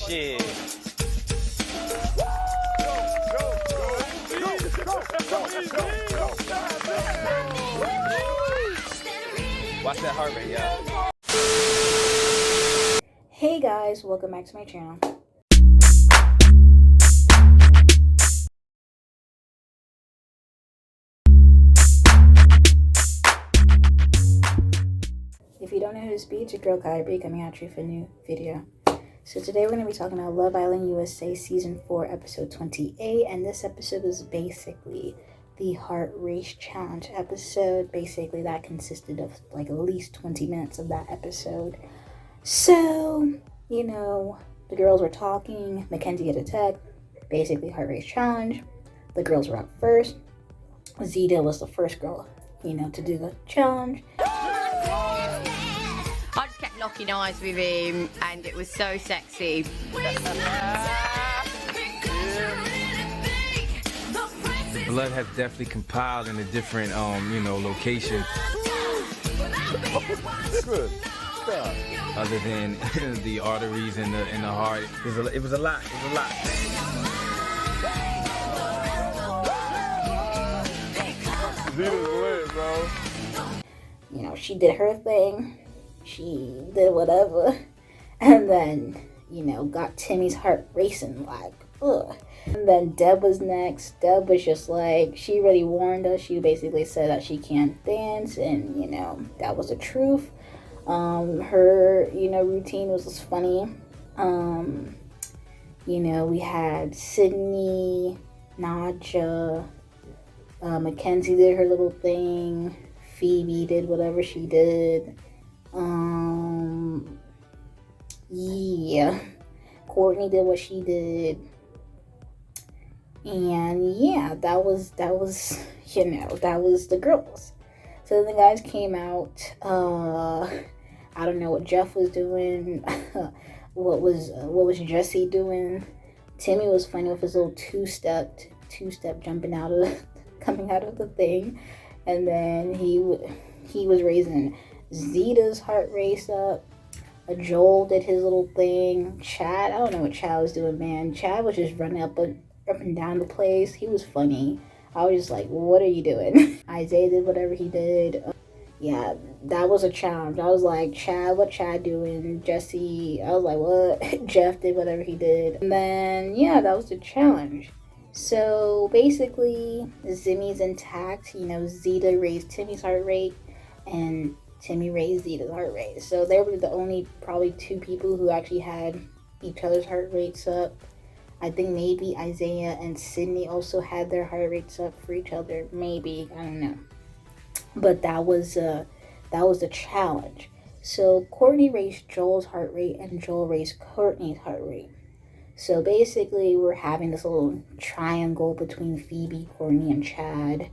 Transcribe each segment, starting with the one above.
Shit. Watch that heart rate, y'all. Hey guys, welcome back to my channel. If you don't know who to be, it's your girl KylerB coming at you for a new video. So today we're going to be talking about Love Island USA Season 4 Episode 28, and this episode is basically the Heart Race Challenge episode. Basically that consisted of like at least 20 minutes of that episode. So, you know, the girls were talking, Mackenzie had a text, basically Heart Race Challenge. The girls were up first. Zita was the first girl, you know, to do the challenge. I just kept locking eyes with him and it was so sexy. The blood has definitely compiled in a different, location. Good. Other than the arteries and the heart. It was a lot. Zita's lit, bro. You know, she did her thing. She did whatever. And then, you know, got Timmy's heart racing like, ugh. And then Deb was next. Deb was just like, she already warned us. She basically said that she can't dance. And, you know, that was the truth. Her, you know, routine was just funny. You know, we had Sydney, Nadja, Mackenzie did her little thing. Phoebe did whatever she did. Yeah. Courtney did what she did. And yeah, that was, you know, that was the girls. So then the guys came out. I don't know what Jeff was doing. what was Jesse doing? Timmy was funny with his little two-step jumping out of coming out of the thing. And then he was raising Zita's heart race up. Joel did his little thing. Chad, I don't know what Chad was doing, man. Chad was just running up and down the place. He was funny. I was just like, what are you doing? Isaiah did whatever he did. Yeah, that was a challenge. I was like, Chad, what Chad doing? Jesse, I was like, what? Jeff did whatever he did. And then, yeah, that was the challenge. So basically, Zimmy's intact. You know, Zita raised Timmy's heart rate and Timmy raised Zita's heart rate. So they were the only probably two people who actually had each other's heart rates up. I think maybe Isaiah and Sydney also had their heart rates up for each other. Maybe, I don't know. But that was the challenge. So Courtney raised Joel's heart rate and Joel raised Courtney's heart rate. So basically, we're having this little triangle between Phoebe, Courtney, and Chad.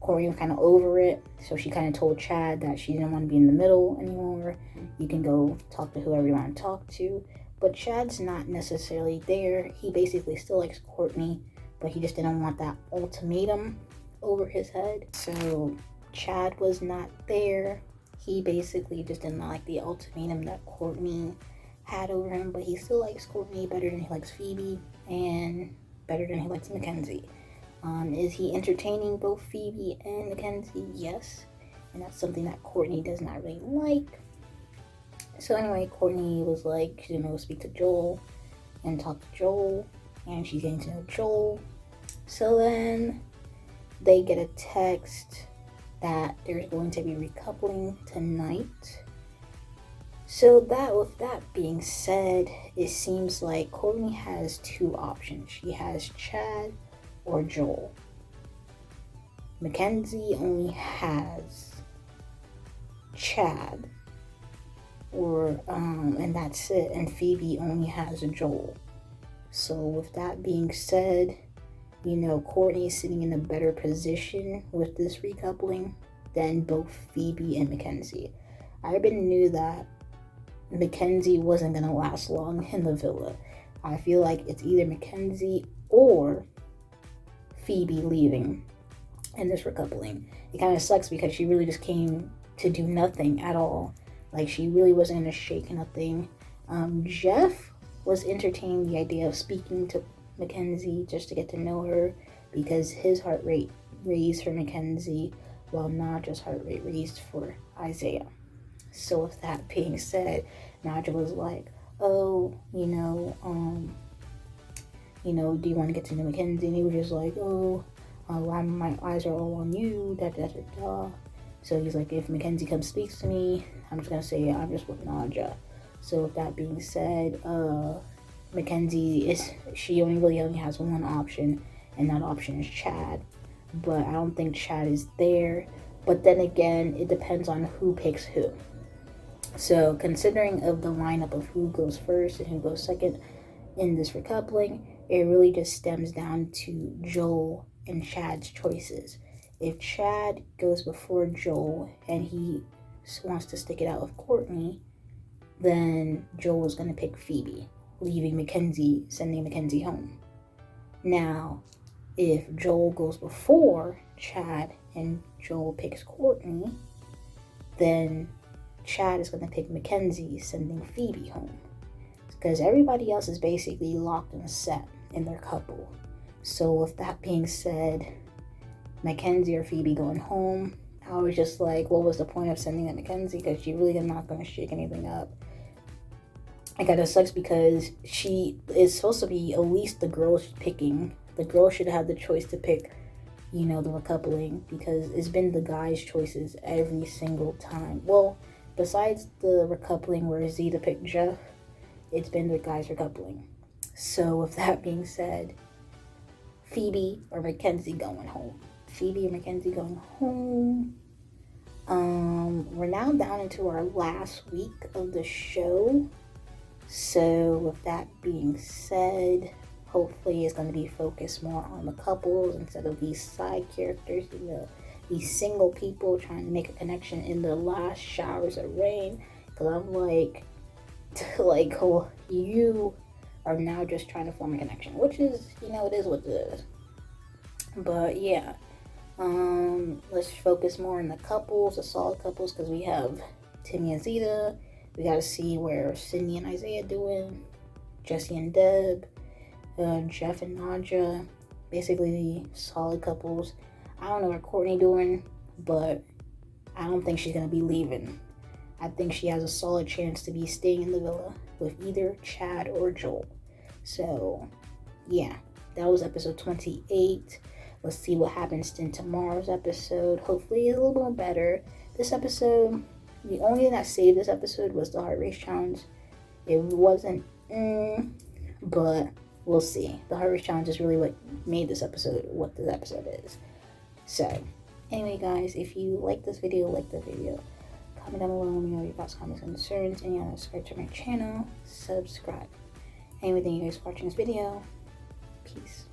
Courtney was kind of over it, so she kind of told Chad that she didn't want to be in the middle anymore. You can go talk to whoever you want to talk to. But Chad's not necessarily there. He basically still likes Courtney, but he just didn't want that ultimatum over his head. So Chad was not there. He basically just didn't like the ultimatum that Courtney had over him, but he still likes Courtney better than he likes Phoebe and better than he likes Mackenzie. Is he entertaining both Phoebe and Mackenzie? Yes. And that's something that Courtney does not really like. So anyway, Courtney was like, she's gonna go speak to Joel and talk to Joel, and she's getting to know Joel. So then they get a text that there's going to be recoupling tonight. So that, with that being said, it seems like Courtney has two options. She has Chad or Joel. Mackenzie only has Chad, and that's it. And Phoebe only has Joel. So with that being said, you know, Courtney is sitting in a better position with this recoupling than both Phoebe and Mackenzie. I already knew that Mackenzie wasn't gonna last long in the villa. I feel like it's either Mackenzie or Phoebe leaving in this recoupling. It kind of sucks because she really just came to do nothing at all. Like, she really wasn't gonna shake nothing. Jeff was entertaining the idea of speaking to Mackenzie just to get to know her, because his heart rate raised for Mackenzie while Naja's heart rate raised for Isaiah. So with that being said, Naja was like, oh, do you want to get to know Mackenzie? And he was just like, my eyes are all on you, da da da da. So he's like, if Mackenzie comes speaks to me, I'm just gonna say I'm just with Naja. So with that being said, Mackenzie only has one option, and that option is Chad. But I don't think Chad is there. But then again, it depends on who picks who. So considering of the lineup of who goes first and who goes second in this recoupling, it really just stems down to Joel and Chad's choices. If Chad goes before Joel and he wants to stick it out with Courtney, then Joel is going to pick Phoebe, sending Mackenzie home. Now, if Joel goes before Chad and Joel picks Courtney, then Chad is going to pick Mackenzie, sending Phoebe home. Because everybody else is basically locked and set in their couple. So with that being said, Mackenzie or Phoebe going home, I was just like, what was the point of sending that Mackenzie? Because she really not going to shake anything up. It kind of sucks because she is supposed to be at least the girl picking. The girl should have the choice to pick, the recoupling, because it's been the guys' choices every single time. Well, besides the recoupling where Zita picked Jeff, it's been the guys' recoupling. So with that being said, Phoebe or Mackenzie going home. Phoebe or Mackenzie going home. We're now down into our last week of the show. So with that being said, hopefully it's going to be focused more on the couples instead of these side characters, these single people trying to make a connection in the last showers of rain. Because I'm like, you are now just trying to form a connection, which is, it is what it is. But yeah, let's focus more on the couples, the solid couples, because we have Timmy and Zita. We got to see where Sydney and Isaiah doing, Jesse and Deb, Jeff and Naja, basically the solid couples. I don't know what Courtney doing, but I don't think she's going to be leaving. I think she has a solid chance to be staying in the villa with either Chad or Joel. So, yeah, that was episode 28. Let's see what happens in tomorrow's episode. Hopefully it's a little bit better. This episode, the only thing that saved this episode was the heart rate challenge. It wasn't, but we'll see. The heart rate challenge is really what made this episode what this episode is. So, anyway, guys, if you like this video, comment down below, let me know your thoughts, comments, and concerns, and you want to subscribe to my channel, subscribe. Anyway, thank you guys for watching this video. Peace.